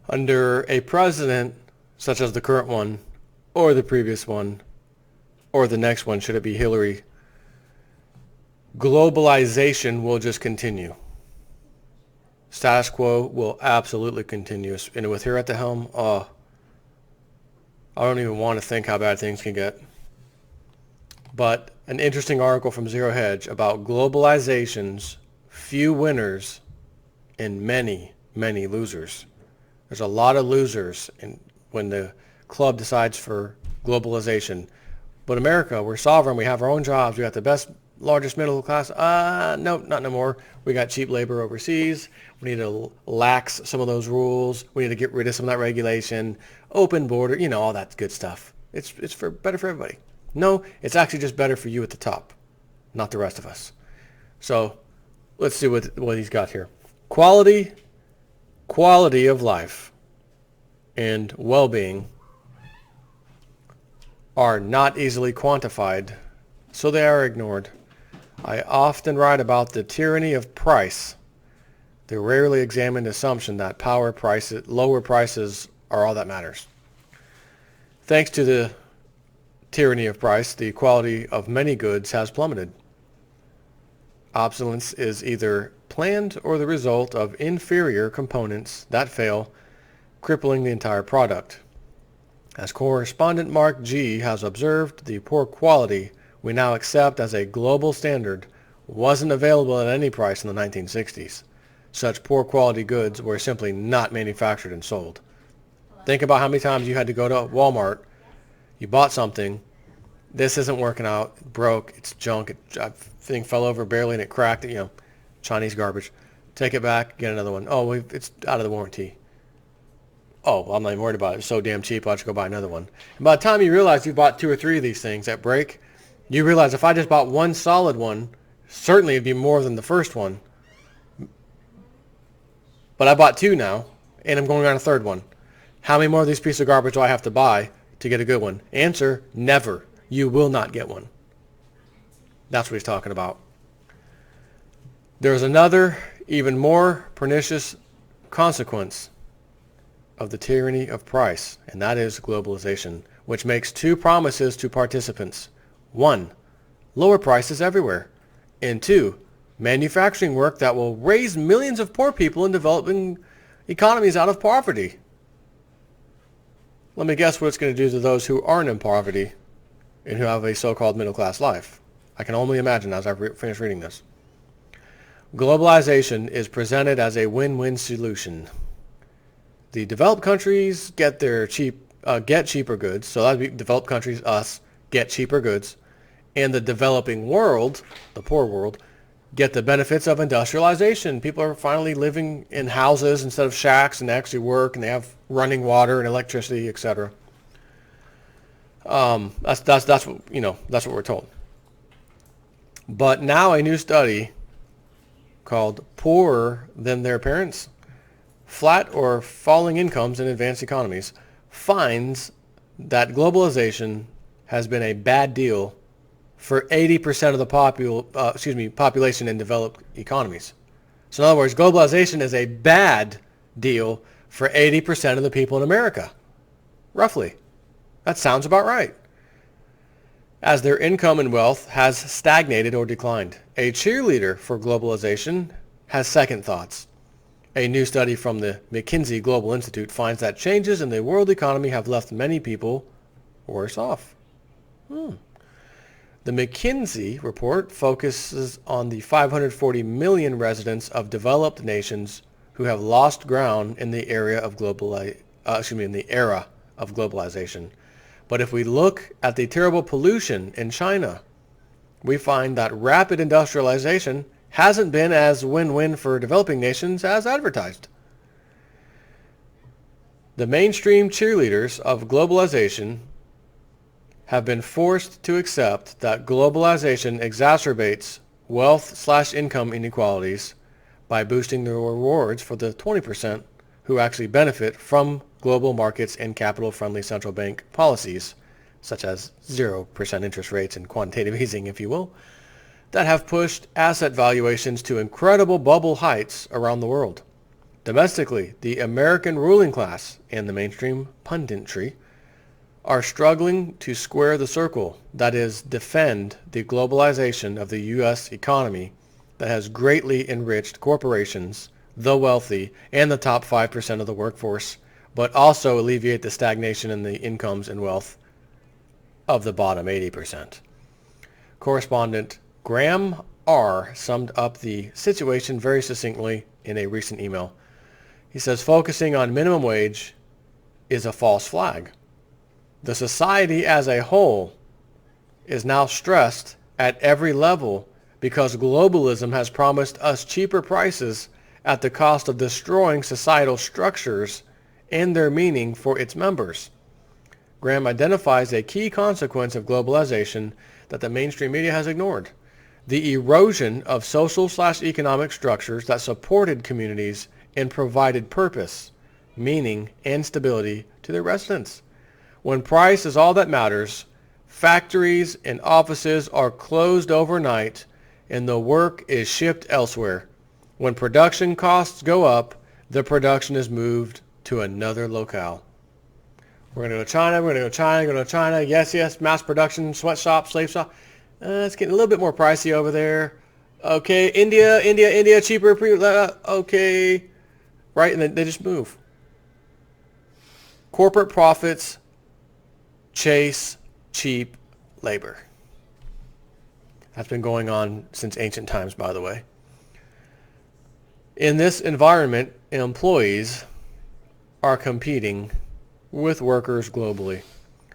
Under a president such as the current one, or the previous one, or the next one, should it be Hillary, globalization will just continue. Status quo will absolutely continue. And with her at the helm, I don't even want to think how bad things can get. But an interesting article from Zero Hedge about globalization's few winners and many, many losers. There's a lot of losers when the club decides for globalization. But America, we're sovereign. We have our own jobs. We got the best, largest middle class. No, not no more. We got cheap labor overseas. We need to lax some of those rules. We need to get rid of some of that regulation. Open border, all that good stuff. It's better for everybody. No, it's actually just better for you at the top, not the rest of us. So let's see what he's got here. Quality of life and well-being are not easily quantified, so they are ignored. I often write about the tyranny of price, the rarely examined assumption that lower prices are all that matters. Thanks to the tyranny of price, the quality of many goods has plummeted. Obsolescence is either planned or the result of inferior components that fail, crippling the entire product. As correspondent Mark G. has observed, the poor quality we now accept as a global standard wasn't available at any price in the 1960s. Such poor quality goods were simply not manufactured and sold. Think about how many times you had to go to Walmart, you bought something, this isn't working out, it broke, it's junk, thing fell over barely and it cracked, Chinese garbage. Take it back, get another one. Oh, it's out of the warranty. Oh, well, I'm not even worried about it. It's so damn cheap, I'll just go buy another one. And by the time you realize you bought 2 or 3 of these things that break, you realize if I just bought one solid one, certainly it'd be more than the first one. But I bought 2 now, and I'm going on a 3rd one. How many more of these pieces of garbage do I have to buy to get a good one? Answer, never. You will not get one. That's what he's talking about. There's another, even more pernicious consequence of the tyranny of price, and that is globalization, which makes 2 promises to participants. 1, lower prices everywhere. And 2, manufacturing work that will raise millions of poor people in developing economies out of poverty. Let me guess what it's going to do to those who aren't in poverty and who have a so-called middle-class life. I can only imagine as I finish reading this. Globalization is presented as a win-win solution. The developed countries get cheaper goods, so that'd be developed countries, us, get cheaper goods, and the developing world, the poor world, get the benefits of industrialization. People are finally living in houses instead of shacks, and they actually work, and they have running water and electricity, etc. That's what we're told. But now a new study called "Poorer Than Their Parents: Flat or Falling Incomes in Advanced Economies" finds that globalization has been a bad deal for 80% of the population in developed economies. So in other words, globalization is a bad deal for 80% of the people in America, roughly. That sounds about right. As their income and wealth has stagnated or declined. A cheerleader for globalization has second thoughts. A new study from the McKinsey Global Institute finds that changes in the world economy have left many people worse off. The McKinsey report focuses on the 540 million residents of developed nations who have lost ground in the era of globalization. But if we look at the terrible pollution in China, we find that rapid industrialization hasn't been as win-win for developing nations as advertised. The mainstream cheerleaders of globalization have been forced to accept that globalization exacerbates wealth/income inequalities by boosting the rewards for the 20% who actually benefit from global markets and capital-friendly central bank policies, such as 0% interest rates and quantitative easing, if you will, that have pushed asset valuations to incredible bubble heights around the world. Domestically, the American ruling class and the mainstream punditry are struggling to square the circle, that is, defend the globalization of the U.S. economy that has greatly enriched corporations, the wealthy, and the top 5% of the workforce, but also alleviate the stagnation in the incomes and wealth of the bottom 80%. Correspondent Graham R. summed up the situation very succinctly in a recent email. He says, focusing on minimum wage is a false flag. The society as a whole is now stressed at every level because globalism has promised us cheaper prices at the cost of destroying societal structures and their meaning for its members. Graham identifies a key consequence of globalization that the mainstream media has ignored: the erosion of social/economic structures that supported communities and provided purpose, meaning, and stability to their residents. When price is all that matters, factories and offices are closed overnight and the work is shipped elsewhere. When production costs go up, the production is moved to another locale. We're going to go to China, we're going to go to China, go to China. Yes, yes, mass production, sweatshop, slave shop. It's getting a little bit more pricey over there. Okay, India, cheaper. Okay, right, and then they just move. Corporate profits chase cheap labor. That's been going on since ancient times, by the way. In this environment, employees are competing with workers globally,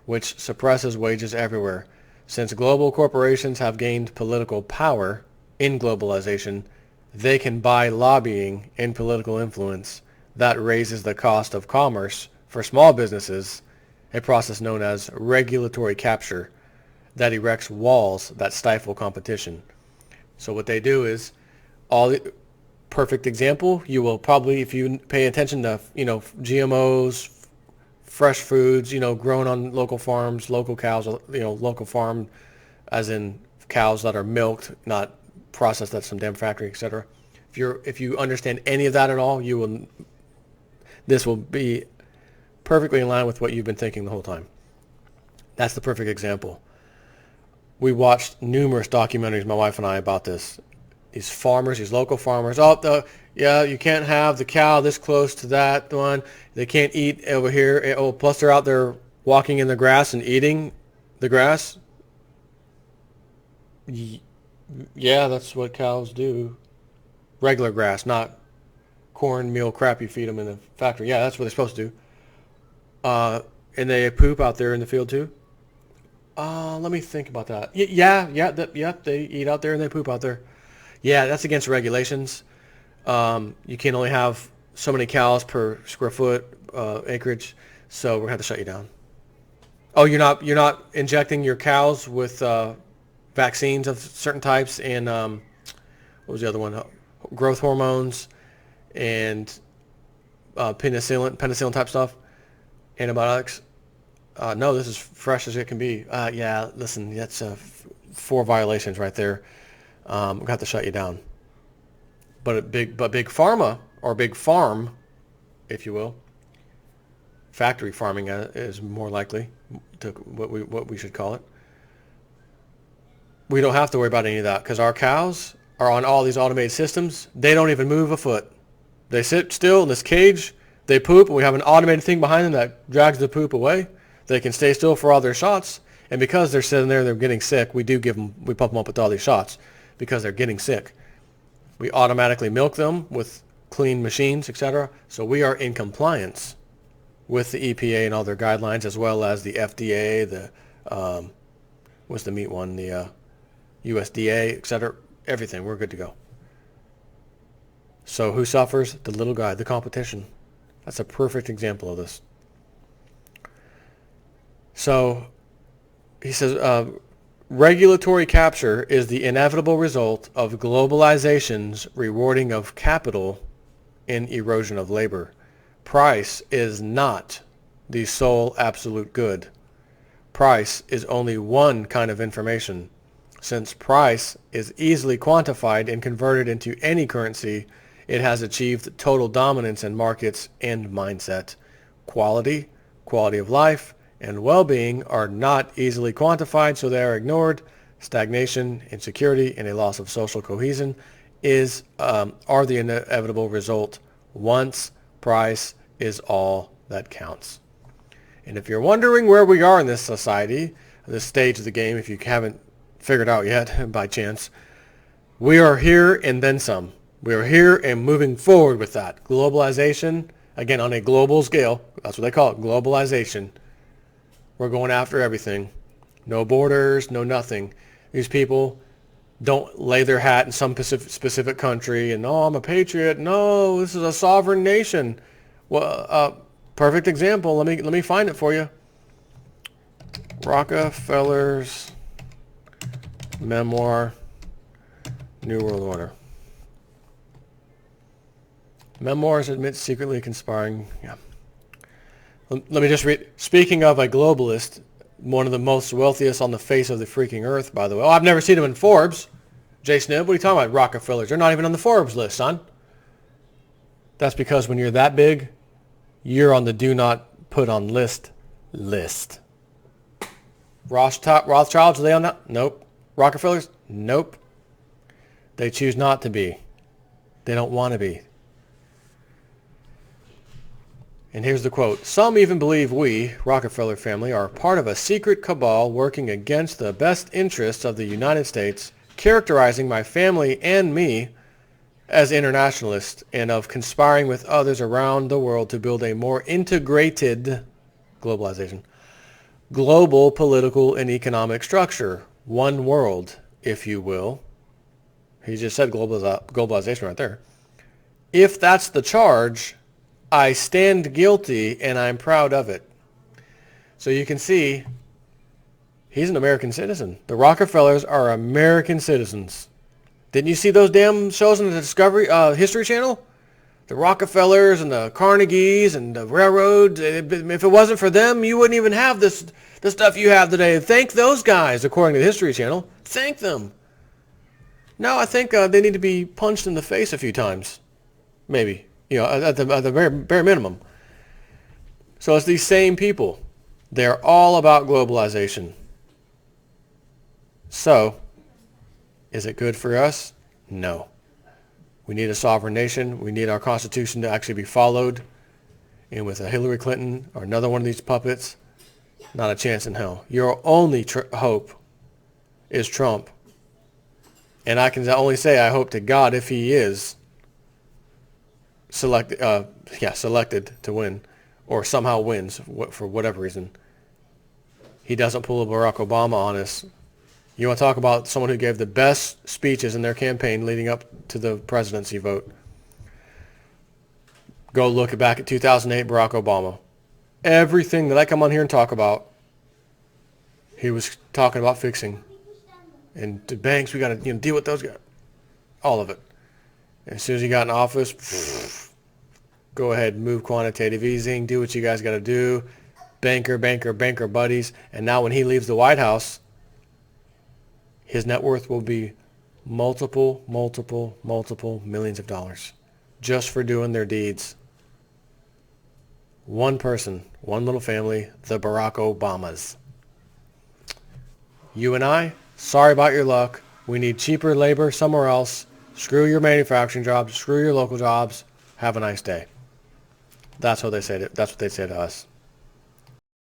which suppresses wages everywhere. Since global corporations have gained political power in globalization, they can buy lobbying and political influence. That raises the cost of commerce for small businesses, a process known as regulatory capture that erects walls that stifle competition. So what they do is, perfect example, you will probably, if you pay attention to, GMOs, fresh foods, grown on local farms, local cows, local farm, as in cows that are milked, not processed at some damn factory, etc. If you understand any of that at all, this will be perfectly in line with what you've been thinking the whole time. That's the perfect example. We watched numerous documentaries, my wife and I, about this. These farmers, these local farmers, you can't have the cow this close to that one. They can't eat over here. Oh, plus they're out there walking in the grass and eating the grass. Yeah, that's what cows do. Regular grass, not cornmeal crap you feed them in the factory. Yeah, that's what they're supposed to do. And they poop out there in the field too. Let me think about that. They eat out there and they poop out there. Yeah, that's against regulations. You can only have so many cows per square foot acreage, so we're gonna have to shut you down. Oh, you're not injecting your cows with vaccines of certain types and what was the other one? Growth hormones and penicillin type stuff, antibiotics. No, this is fresh as it can be. Yeah, listen, that's 4 violations right there. We're gonna have to shut you down. But big pharma, or big farm, if you will, factory farming is more likely to what we should call it. We don't have to worry about any of that because our cows are on all these automated systems. They don't even move a foot. They sit still in this cage. They poop, and we have an automated thing behind them that drags the poop away. They can stay still for all their shots, and because they're sitting there, they're getting sick. We pump them up with all these shots because they're getting sick. We automatically milk them with clean machines, etc. So we are in compliance with the EPA and all their guidelines, as well as the FDA, what's the meat one, the USDA, etc. Everything. We're good to go. So who suffers? The little guy, the competition. That's a perfect example of this. So he says, regulatory capture is the inevitable result of globalization's rewarding of capital and erosion of labor. Price is not the sole absolute good. Price is only one kind of information. Since price is easily quantified and converted into any currency, it has achieved total dominance in markets and mindset. Quality, quality of life, and well-being are not easily quantified, so they are ignored. Stagnation, insecurity, and a loss of social cohesion are the inevitable result once price is all that counts. And if you're wondering where we are in this society, this stage of the game, if you haven't figured out yet by chance, we are here and then some. We are here and moving forward with that. Globalization, again, on a global scale, that's what they call it, globalization. We're going after everything. No borders, no nothing. These people don't lay their hat in some specific country and, oh, I'm a patriot. No, this is a sovereign nation. Well, perfect example. Let me find it for you. Rockefeller's memoir, New World Order. Memoirs admit secretly conspiring. Yeah. Let me just read. Speaking of a globalist, one of the most wealthiest on the face of the freaking earth, by the way. Oh, I've never seen him in Forbes. Jay Snib, what are you talking about? Rockefellers. They're not even on the Forbes list, son. That's because when you're that big, you're on the do not put on list. Rothschilds, are they on that? Nope. Rockefellers? Nope. They choose not to be. They don't want to be. And here's the quote. Some even believe we, Rockefeller family, are part of a secret cabal working against the best interests of the United States, characterizing my family and me as internationalists and of conspiring with others around the world to build a more integrated globalization, global political and economic structure. One world, if you will. He just said globalization right there. If that's the charge, I stand guilty and I'm proud of it. So you can see he's an American citizen. The Rockefellers are American citizens. Didn't you see those damn shows on the Discovery History Channel? The Rockefellers and the Carnegies and the railroads. If it wasn't for them, you wouldn't even have the stuff you have today. Thank those guys, according to the History Channel. Thank them. No, I think they need to be punched in the face a few times. Maybe. At the bare minimum. So it's these same people. They're all about globalization. So, is it good for us? No. We need a sovereign nation. We need our Constitution to actually be followed. And with a Hillary Clinton or another one of these puppets, not a chance in hell. Your only hope is Trump. And I can only say I hope to God if he is selected to win, or somehow wins for whatever reason, he doesn't pull a Barack Obama on us. You want to talk about someone who gave the best speeches in their campaign leading up to the presidency vote? Go look back at 2008, Barack Obama. Everything that I come on here and talk about, he was talking about fixing. And the banks, we got to deal with those guys. All of it. And as soon as he got in office, go ahead, move quantitative easing, do what you guys got to do. Banker buddies. And now when he leaves the White House, his net worth will be multiple millions of dollars just for doing their deeds. One person, one little family, the Barack Obamas. You and I, sorry about your luck. We need cheaper labor somewhere else. Screw your manufacturing jobs. Screw your local jobs. Have a nice day. That's what they say to us.